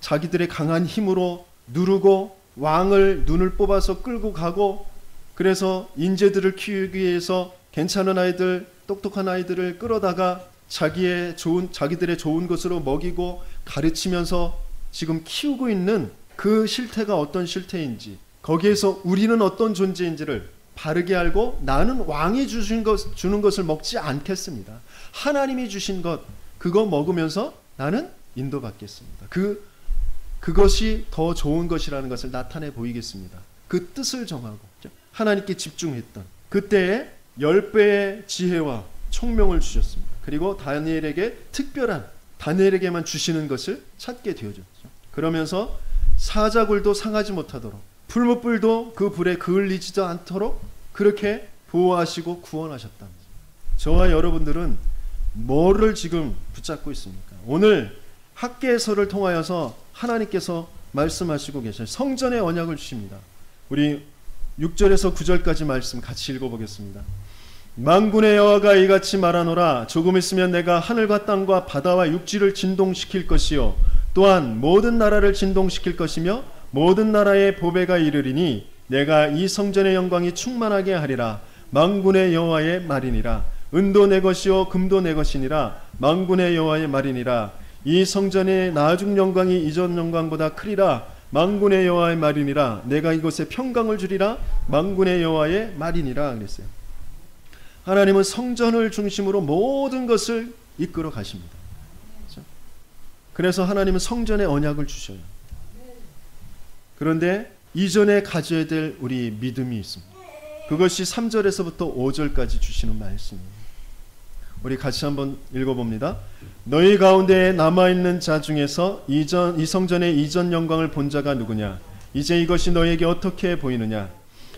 자기들의 강한 힘으로 누르고 왕을 눈을 뽑아서 끌고 가고, 그래서 인재들을 키우기 위해서 괜찮은 아이들, 똑똑한 아이들을 끌어다가 자기들의 좋은 것으로 먹이고 가르치면서 지금 키우고 있는 그 실태가 어떤 실태인지, 거기에서 우리는 어떤 존재인지를 바르게 알고, 나는 왕이 주는 것을 먹지 않겠습니다. 하나님이 주신 것, 그거 먹으면서 나는 인도받겠습니다. 그것이 더 좋은 것이라는 것을 나타내 보이겠습니다. 그 뜻을 정하고 하나님께 집중했던 그때에 10배의 지혜와 총명을 주셨습니다. 그리고 다니엘에게 특별한, 다니엘에게만 주시는 것을 찾게 되어졌죠. 그러면서 사자굴도 상하지 못하도록, 풀무불도 그 불에 그을리지도 않도록 그렇게 보호하시고 구원하셨답니다. 저와 여러분들은 뭐를 지금 붙잡고 있습니까? 오늘 학개서를 통하여서 하나님께서 말씀하시고 계셔요. 성전의 언약을 주십니다. 우리 6절에서 9절까지 말씀 같이 읽어보겠습니다. 만군의 여호와가 이같이 말하노라. 조금 있으면 내가 하늘과 땅과 바다와 육지를 진동시킬 것이요 또한 모든 나라를 진동시킬 것이며 모든 나라의 보배가 이르리니 내가 이 성전의 영광이 충만하게 하리라. 만군의 여호와의 말이니라. 은도 내 것이요 금도 내 것이니라. 만군의 여호와의 말이니라. 이 성전의 나중 영광이 이전 영광보다 크리라. 만군의 여호와의 말이니라. 내가 이곳에 평강을 주리라. 만군의 여호와의 말이니라 그랬어요. 하나님은 성전을 중심으로 모든 것을 이끌어 가십니다. 그렇죠? 그래서 하나님은 성전에 언약을 주셔요. 그런데 이전에 가져야 될 우리 믿음이 있습니다. 그것이 3절에서부터 5절까지 주시는 말씀입니다. 우리 같이 한번 읽어봅니다. 너희 가운데 남아있는 자 중에서 이 성전의 이전 영광을 본 자가 누구냐? 이제 이것이 너희에게 어떻게 보이느냐?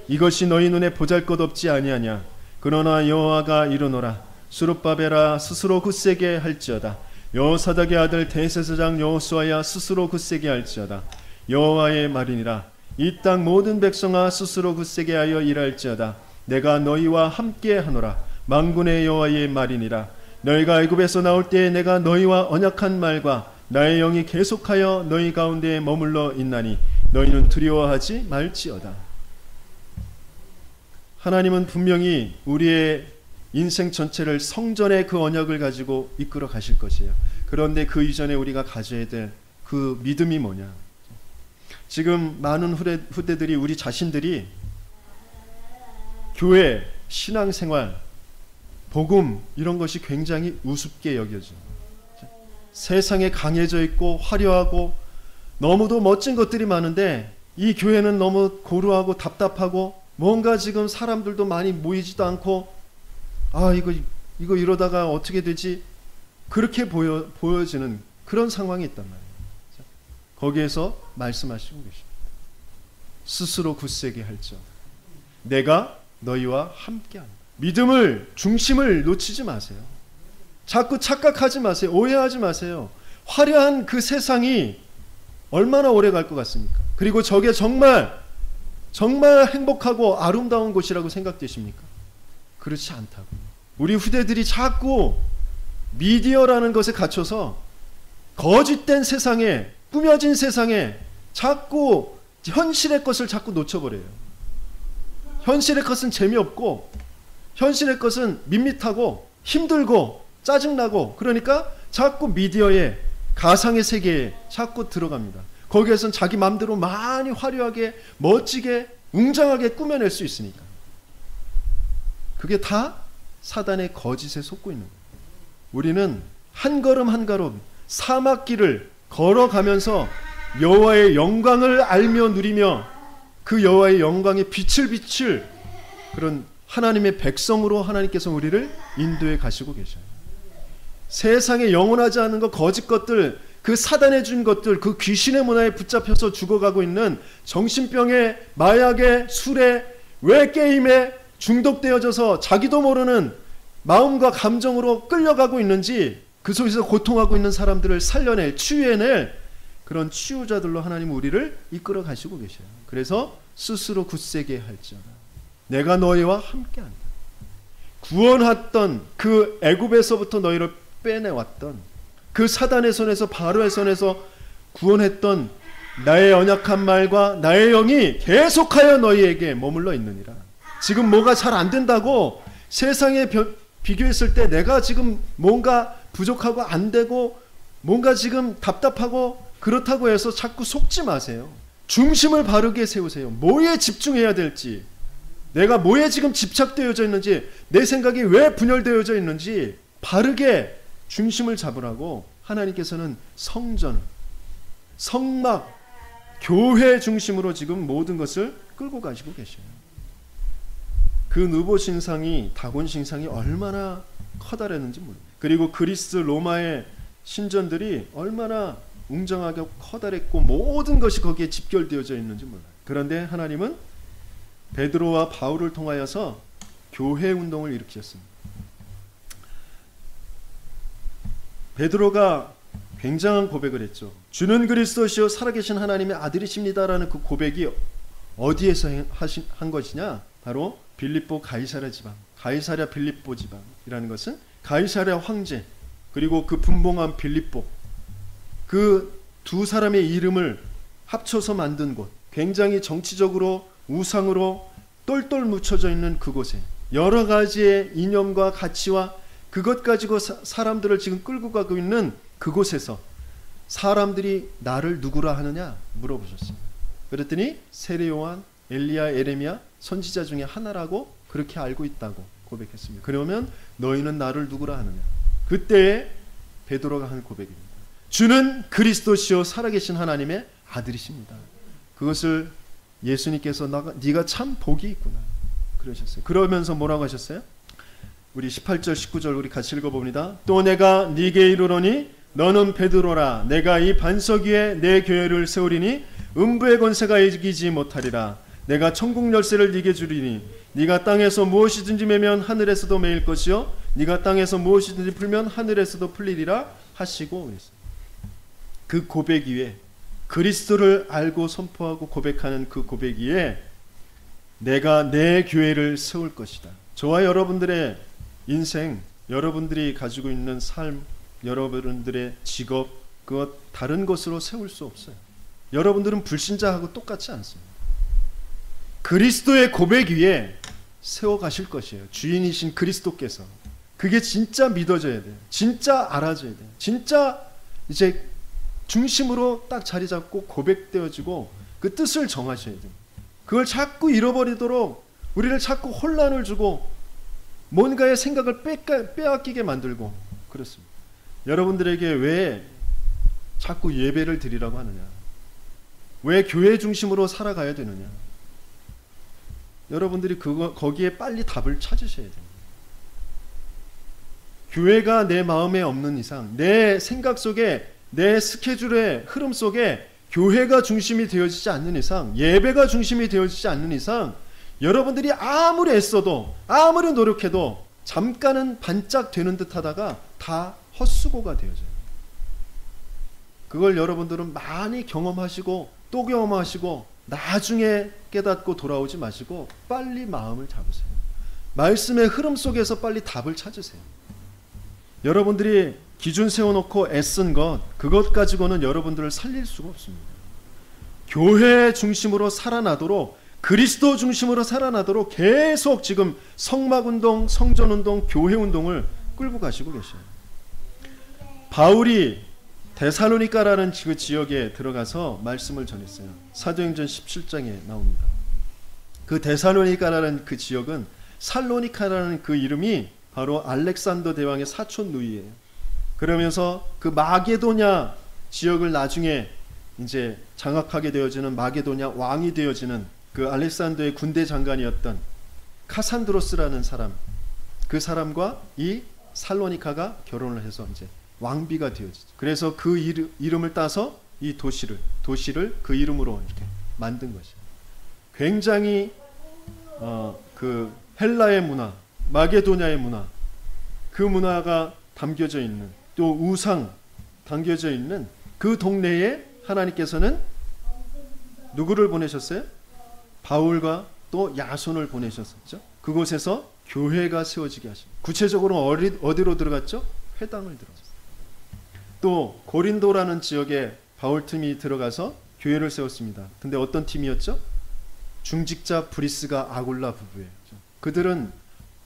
이것이 너희 눈에 보잘것없지 아니하냐? 그러나 여호와가 이르노라. 스룹바벨아 스스로 굳세게 할지어다. 여호사닥의 아들 대제사장 여호수아야 스스로 굳세게 할지어다. 여호와의 말이니라. 이 땅 모든 백성아 스스로 굳세게 하여 일할지어다. 내가 너희와 함께 하노라. 만군의 여호와의 말이니라. 너희가 애굽에서 나올 때에 내가 너희와 언약한 말과 나의 영이 계속하여 너희 가운데에 머물러 있나니 너희는 두려워하지 말지어다. 하나님은 분명히 우리의 인생 전체를 성전의 그 언약을 가지고 이끌어 가실 것이에요. 그런데 그 이전에 우리가 가져야 될 그 믿음이 뭐냐? 지금 많은 후대들이 우리 자신들이 교회, 신앙생활, 복음 이런 것이 굉장히 우습게 여겨져. 세상에 강해져 있고 화려하고 너무도 멋진 것들이 많은데 이 교회는 너무 고루하고 답답하고 뭔가 지금 사람들도 많이 모이지도 않고 이거 이러다가 어떻게 되지? 그렇게 보여지는 그런 상황이 있단 말이에요. 거기에서 말씀하시고 계십니다. 스스로 굳세게 할지어다. 내가 너희와 함께한다. 믿음을 중심을 놓치지 마세요. 자꾸 착각하지 마세요. 오해하지 마세요. 화려한 그 세상이 얼마나 오래 갈 것 같습니까? 그리고 저게 정말 행복하고 아름다운 곳이라고 생각되십니까? 그렇지 않다고. 우리 후대들이 자꾸 미디어라는 것에 갇혀서 거짓된 세상에, 꾸며진 세상에 자꾸 현실의 것을 자꾸 놓쳐버려요. 현실의 것은 재미없고 현실의 것은 밋밋하고 힘들고 짜증나고 그러니까 자꾸 미디어에 가상의 세계에 자꾸 들어갑니다. 거기에선 자기 마음대로 많이 화려하게 멋지게 웅장하게 꾸며낼 수 있으니까. 그게 다 사단의 거짓에 속고 있는 거예요. 우리는 한 걸음 한 걸음 사막길을 걸어가면서 여호와의 영광을 알며 누리며 그 여호와의 영광의 빛을 비출 그런 하나님의 백성으로 하나님께서 우리를 인도해 가시고 계셔요. 세상에 영원하지 않은 것, 거짓 것들, 그 사단에 준 것들, 그 귀신의 문화에 붙잡혀서 죽어가고 있는 정신병에, 마약에, 술에, 외게임에 중독되어져서 자기도 모르는 마음과 감정으로 끌려가고 있는지 그 속에서 고통하고 있는 사람들을 살려낼, 치유해낼 그런 치유자들로 하나님 우리를 이끌어 가시고 계셔요. 그래서 스스로 굳세게 할지어다. 내가 너희와 함께한다. 구원했던 그 애굽에서부터 너희를 빼내왔던 그 사단의 손에서 바로의 손에서 구원했던 나의 언약한 말과 나의 영이 계속하여 너희에게 머물러 있느니라. 지금 뭐가 잘 안 된다고 세상에 비교했을 때 내가 지금 뭔가 부족하고 안 되고 뭔가 지금 답답하고 그렇다고 해서 자꾸 속지 마세요. 중심을 바르게 세우세요. 뭐에 집중해야 될지, 내가 뭐에 지금 집착되어져 있는지, 내 생각이 왜 분열되어져 있는지 바르게 중심을 잡으라고 하나님께서는 성전, 성막, 교회 중심으로 지금 모든 것을 끌고 가시고 계셔요. 그 느보 신상이, 다곤 신상이 얼마나 커다랬는지 모릅니다. 그리고 그리스 로마의 신전들이 얼마나 웅장하게 커다랬고 모든 것이 거기에 집결되어져 있는지 몰라요. 그런데 하나님은 베드로와 바울을 통하여서 교회 운동을 일으키셨습니다. 베드로가 굉장한 고백을 했죠. 주는 그리스도시요 살아계신 하나님의 아들이십니다라는 그 고백이 어디에서 한 것이냐? 바로 빌립보 가이사랴 지방, 가이사랴 빌립보 지방이라는 것은 가이사랴 황제 그리고 그 분봉한 빌립보, 그 두 사람의 이름을 합쳐서 만든 곳, 굉장히 정치적으로 우상으로 똘똘 묻혀져 있는 그곳에 여러 가지의 이념과 가치와 그것 가지고 사람들을 지금 끌고 가고 있는 그곳에서 사람들이 나를 누구라 하느냐 물어보셨습니다. 그랬더니 세례 요한, 엘리야, 에레미야 선지자 중에 하나라고 그렇게 알고 있다고 고백했습니다. 그러면 너희는 나를 누구라 하느냐? 그때에 베드로가 한 고백입니다. 주는 그리스도시요 살아계신 하나님의 아들이십니다. 그것을 예수님께서 네가 참 복이 있구나 그러셨어요. 그러면서 뭐라고 하셨어요? 우리 18절 19절 우리 같이 읽어봅니다. 또 내가 네게 이르노니 너는 베드로라. 내가 이 반석 위에 내 교회를 세우리니 음부의 권세가 이기지 못하리라. 내가 천국 열쇠를 네게 주리니 네가 땅에서 무엇이든지 매면 하늘에서도 매일 것이요 네가 땅에서 무엇이든지 풀면 하늘에서도 풀리리라 하시고 그랬어요. 그 고백 위에 그리스도를 알고 선포하고 고백하는 그 고백 위에 내가 내 교회를 세울 것이다. 저와 여러분들의 인생, 여러분들이 가지고 있는 삶, 여러분들의 직업, 그것 다른 것으로 세울 수 없어요. 여러분들은 불신자하고 똑같지 않습니다. 그리스도의 고백 위에 세워가실 것이에요. 주인이신 그리스도께서. 그게 진짜 믿어져야 돼요. 진짜 알아져야 돼요. 진짜 이제 중심으로 딱 자리 잡고 고백되어지고 그 뜻을 정하셔야 돼요. 그걸 자꾸 잃어버리도록 우리를 자꾸 혼란을 주고 뭔가의 생각을 빼앗기게 만들고 그렇습니다. 여러분들에게 왜 자꾸 예배를 드리라고 하느냐? 왜 교회 중심으로 살아가야 되느냐? 여러분들이 거기에 빨리 답을 찾으셔야 됩니다. 교회가 내 마음에 없는 이상, 내 생각 속에, 내 스케줄의 흐름 속에 교회가 중심이 되어지지 않는 이상, 예배가 중심이 되어지지 않는 이상, 여러분들이 아무리 애써도, 아무리 노력해도 잠깐은 반짝되는 듯 하다가 다 헛수고가 되어져요. 그걸 여러분들은 많이 경험하시고 또 경험하시고 나중에 깨닫고 돌아오지 마시고 빨리 마음을 잡으세요. 말씀의 흐름 속에서 빨리 답을 찾으세요. 여러분들이 기준 세워놓고 애쓴 것, 그것 가지고는 여러분들을 살릴 수가 없습니다. 교회 중심으로 살아나도록, 그리스도 중심으로 살아나도록 계속 지금 성막운동, 성전운동, 교회운동을 끌고 가시고 계셔요. 바울이 데살로니가라는 그 지역에 들어가서 말씀을 전했어요. 사도행전 17장에 나옵니다. 그 데살로니가라는 그 지역은 살로니카라는 그 이름이 바로 알렉산더 대왕의 사촌 누이예요. 그러면서 그 마게도냐 지역을 나중에 이제 장악하게 되어지는 마게도냐 왕이 되어지는 그 알렉산더의 군대 장관이었던 카산드로스라는 사람, 그 사람과 이 살로니카가 결혼을 해서 이제 왕비가 되어지죠. 그래서 그 이름을 따서 이 도시를 그 이름으로 이렇게 만든 것이에요. 굉장히 그 헬라의 문화, 마게도냐의 문화, 그 문화가 담겨져 있는, 또 우상 담겨져 있는 그 동네에 하나님께서는 누구를 보내셨어요? 바울과 또 야손을 보내셨었죠. 그곳에서 교회가 세워지게 하십니다. 구체적으로 어디로 들어갔죠? 회당을 들어갔어요. 또 고린도라는 지역에 바울팀이 들어가서 교회를 세웠습니다. 근데 어떤 팀이었죠? 중직자 브리스가 아굴라 부부예요. 그들은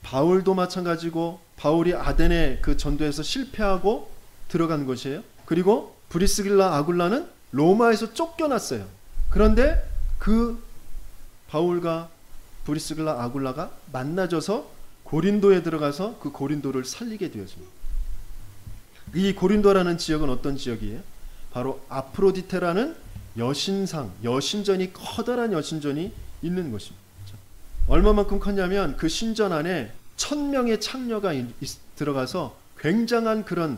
바울도 마찬가지고 바울이 아덴의 그 전도에서 실패하고 들어간 것이에요. 그리고 브리스길라 아굴라는 로마에서 쫓겨났어요. 그런데 그 바울과 브리스길라 아굴라가 만나져서 고린도에 들어가서 그 고린도를 살리게 되었습니다. 이 고린도라는 지역은 어떤 지역이에요? 바로 아프로디테라는 여신전이, 커다란 여신전이 있는 곳입니다. 얼마만큼 컸냐면 그 신전 안에 1000명의 창녀가 들어가서 굉장한 그런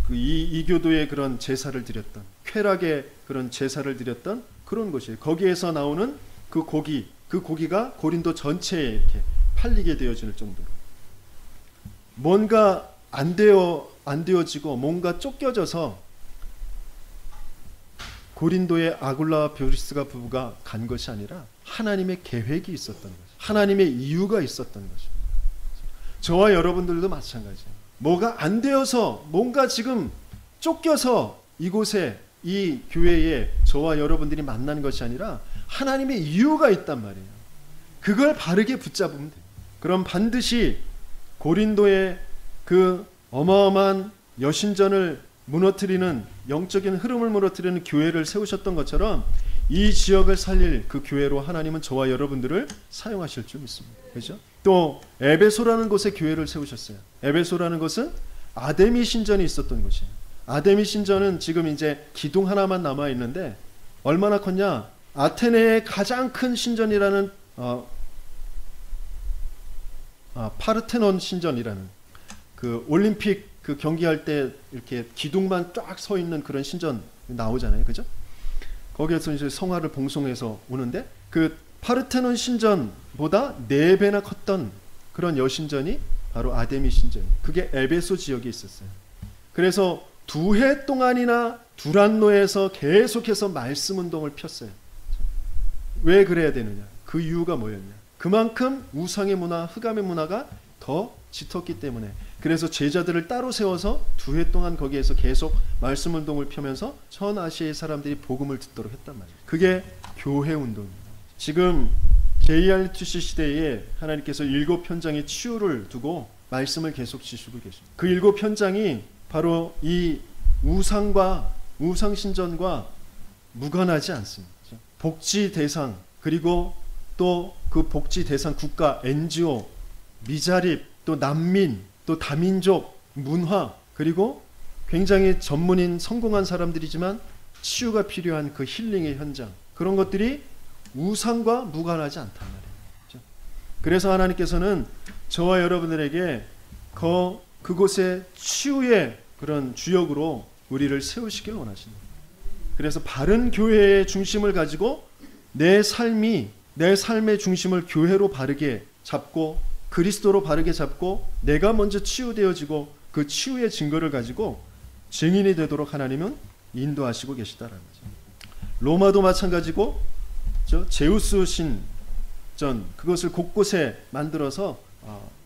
그 이교도의 그런 제사를 드렸던, 쾌락의 그런 제사를 드렸던 그런 곳이에요. 거기에서 나오는 그 고기가 고린도 전체에 이렇게 팔리게 되어질 정도로 뭔가 안 되어지고 뭔가 쫓겨져서 고린도의 아굴라와 브리스가 부부가 간 것이 아니라 하나님의 계획이 있었던 거죠. 하나님의 이유가 있었던 거죠. 저와 여러분들도 마찬가지예요. 뭐가 안 되어서, 뭔가 지금 쫓겨서 이곳에, 이 교회에 저와 여러분들이 만난 것이 아니라 하나님의 이유가 있단 말이에요. 그걸 바르게 붙잡으면 돼요. 그럼 반드시 고린도의 그 어마어마한 여신전을 무너뜨리는, 영적인 흐름을 무너뜨리는 교회를 세우셨던 것처럼 이 지역을 살릴 그 교회로 하나님은 저와 여러분들을 사용하실 줄 믿습니다. 그렇죠? 또 에베소라는 곳에 교회를 세우셨어요. 에베소라는 것은 아데미 신전이 있었던 곳이에요. 아데미 신전은 지금 이제 기둥 하나만 남아 있는데 얼마나 컸냐? 아테네의 가장 큰 신전이라는 파르테논 신전이라는 그 올림픽 그 경기할 때 이렇게 기둥만 쫙 서 있는 그런 신전 나오잖아요, 그죠? 거기에서 이제 성화를 봉송해서 오는데 그 파르테논 신전보다 4배나 컸던 그런 여신전이 바로 아데미 신전. 그게 에베소 지역에 있었어요. 그래서 2해 동안이나 두란노에서 계속해서 말씀 운동을 폈어요. 왜 그래야 되느냐? 그 이유가 뭐였냐? 그만큼 우상의 문화, 흑암의 문화가 더 짙었기 때문에. 그래서 제자들을 따로 세워서 2해 동안 거기에서 계속 말씀 운동을 펴면서 전 아시아의 사람들이 복음을 듣도록 했단 말이에요. 그게 교회 운동입니다. 지금 JR2C 시대에 하나님께서 7현장의 치유를 두고 말씀을 계속 지시고 계십니다. 그 7현장이 바로 이 우상과 우상신전과 무관하지 않습니다. 복지 대상, 그리고 또 그 복지 대상 국가, NGO, 미자립, 또 난민, 또 다민족, 문화, 그리고 굉장히 전문인 성공한 사람들이지만 치유가 필요한 그 힐링의 현장, 그런 것들이 우상과 무관하지 않단 말이에요. 그래서 하나님께서는 저와 여러분들에게 그곳에 치유의 그런 주역으로 우리를 세우시길 원하십니다. 그래서 바른 교회의 중심을 가지고 내 삶의 중심을 교회로 바르게 잡고 그리스도로 바르게 잡고 내가 먼저 치유되어지고 그 치유의 증거를 가지고 증인이 되도록 하나님은 인도하시고 계시다라는 거죠. 로마도 마찬가지고 제우스 신전 그것을 곳곳에 만들어서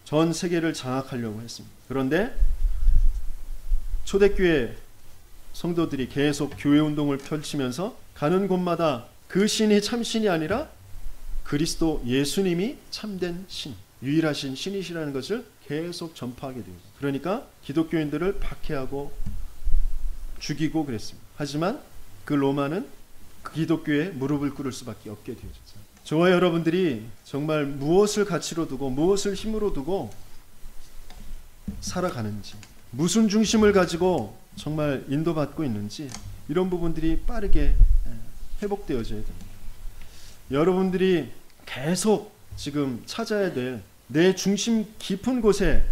전 세계를 장악하려고 했습니다. 그런데 초대교회 성도들이 계속 교회 운동을 펼치면서 가는 곳마다 그 신이 참신이 아니라 그리스도 예수님이 참된 신, 유일하신 신이시라는 것을 계속 전파하게 되죠. 그러니까 기독교인들을 박해하고 죽이고 그랬습니다. 하지만 그 로마는 그 기독교에 무릎을 꿇을 수밖에 없게 되어졌어요. 저와 여러분들이 정말 무엇을 가치로 두고 무엇을 힘으로 두고 살아가는지, 무슨 중심을 가지고 정말 인도받고 있는지, 이런 부분들이 빠르게 회복되어져야 됩니다. 여러분들이 계속 지금 찾아야 될 내 중심 깊은 곳에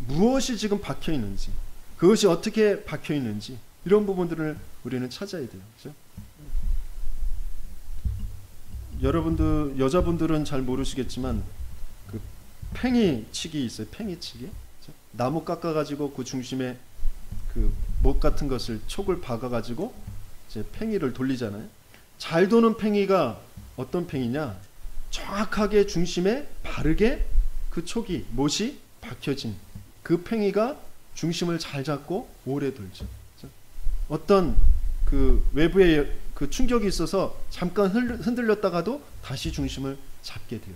무엇이 지금 박혀 있는지, 그것이 어떻게 박혀 있는지, 이런 부분들을 우리는 찾아야 돼요. 그렇죠? 여러분들, 여자분들은 잘 모르시겠지만 그 팽이치기 있어요. 팽이치기. 그렇죠? 나무 깎아가지고 그 중심에 그 못 같은 것을 촉을 박아가지고 이제 팽이를 돌리잖아요. 잘 도는 팽이가 어떤 팽이냐? 정확하게 중심에 바르게 그 촉이, 못이 박혀진 그 팽이가 중심을 잘 잡고 오래 돌죠. 그렇죠? 어떤 그 외부의 그 충격이 있어서 잠깐 흔들렸다가도 다시 중심을 잡게 되어요.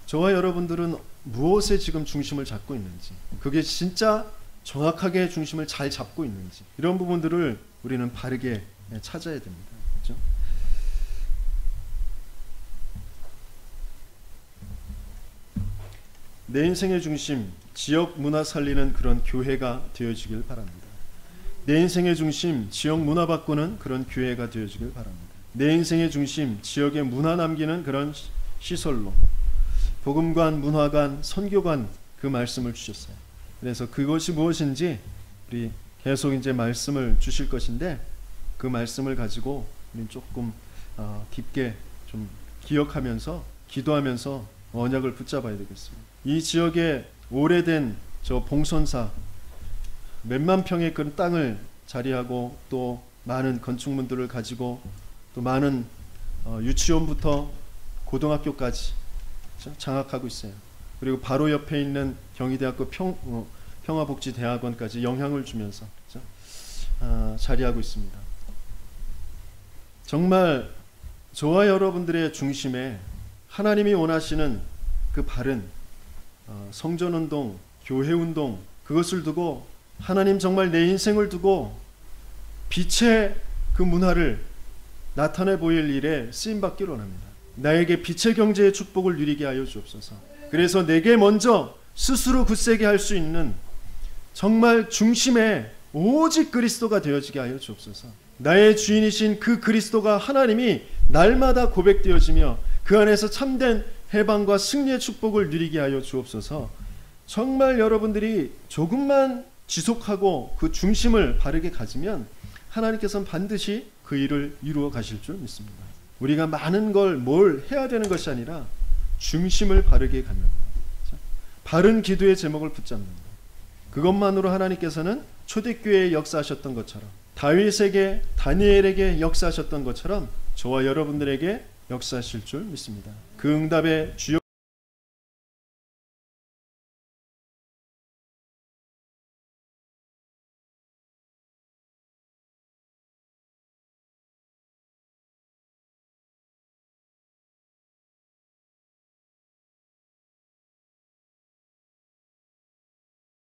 저와 여러분들은 무엇에 지금 중심을 잡고 있는지, 그게 진짜 정확하게 중심을 잘 잡고 있는지, 이런 부분들을 우리는 바르게 찾아야 됩니다. 그렇죠? 내 인생의 중심, 지역 문화 살리는 그런 교회가 되어지길 바랍니다. 내 인생의 중심, 지역 문화 바꾸는 그런 교회가 되어지길 바랍니다. 내 인생의 중심, 지역의 문화 남기는 그런 시설로 복음관, 문화관, 선교관 그 말씀을 주셨어요. 그래서 그것이 무엇인지 우리 계속 이제 말씀을 주실 것인데, 그 말씀을 가지고 우리 조금 깊게 좀 기억하면서 기도하면서 언약을 붙잡아야 되겠습니다. 이 지역에 오래된 저 봉선사 몇만 평의 그 땅을 자리하고 또 많은 건축물들을 가지고 또 많은 유치원부터 고등학교까지 장악하고 있어요. 그리고 바로 옆에 있는 경희대학교 평화복지대학원까지 영향을 주면서 자리하고 있습니다. 정말 저와 여러분들의 중심에 하나님이 원하시는 그 바른 성전운동, 교회운동, 그것을 두고 하나님 정말 내 인생을 두고 빛의 그 문화를 나타내 보일 일에 쓰임받기를 원합니다. 나에게 빛의 경제의 축복을 누리게 하여 주옵소서. 그래서 내게 먼저 스스로 굳세게 할 수 있는 정말 중심에 오직 그리스도가 되어지게 하여 주옵소서. 나의 주인이신 그 그리스도가 하나님이 날마다 고백되어지며 그 안에서 참된 해방과 승리의 축복을 누리게 하여 주옵소서. 정말 여러분들이 조금만 지속하고 그 중심을 바르게 가지면 하나님께서는 반드시 그 일을 이루어 가실 줄 믿습니다. 우리가 많은 걸 뭘 해야 되는 것이 아니라 중심을 바르게 갖는 것. 바른 기도의 제목을 붙잡는 것. 그것만으로 하나님께서는 초대교회에 역사하셨던 것처럼, 다윗에게, 다니엘에게 역사하셨던 것처럼 저와 여러분들에게 역사하실 줄 믿습니다. 그 응답의 주요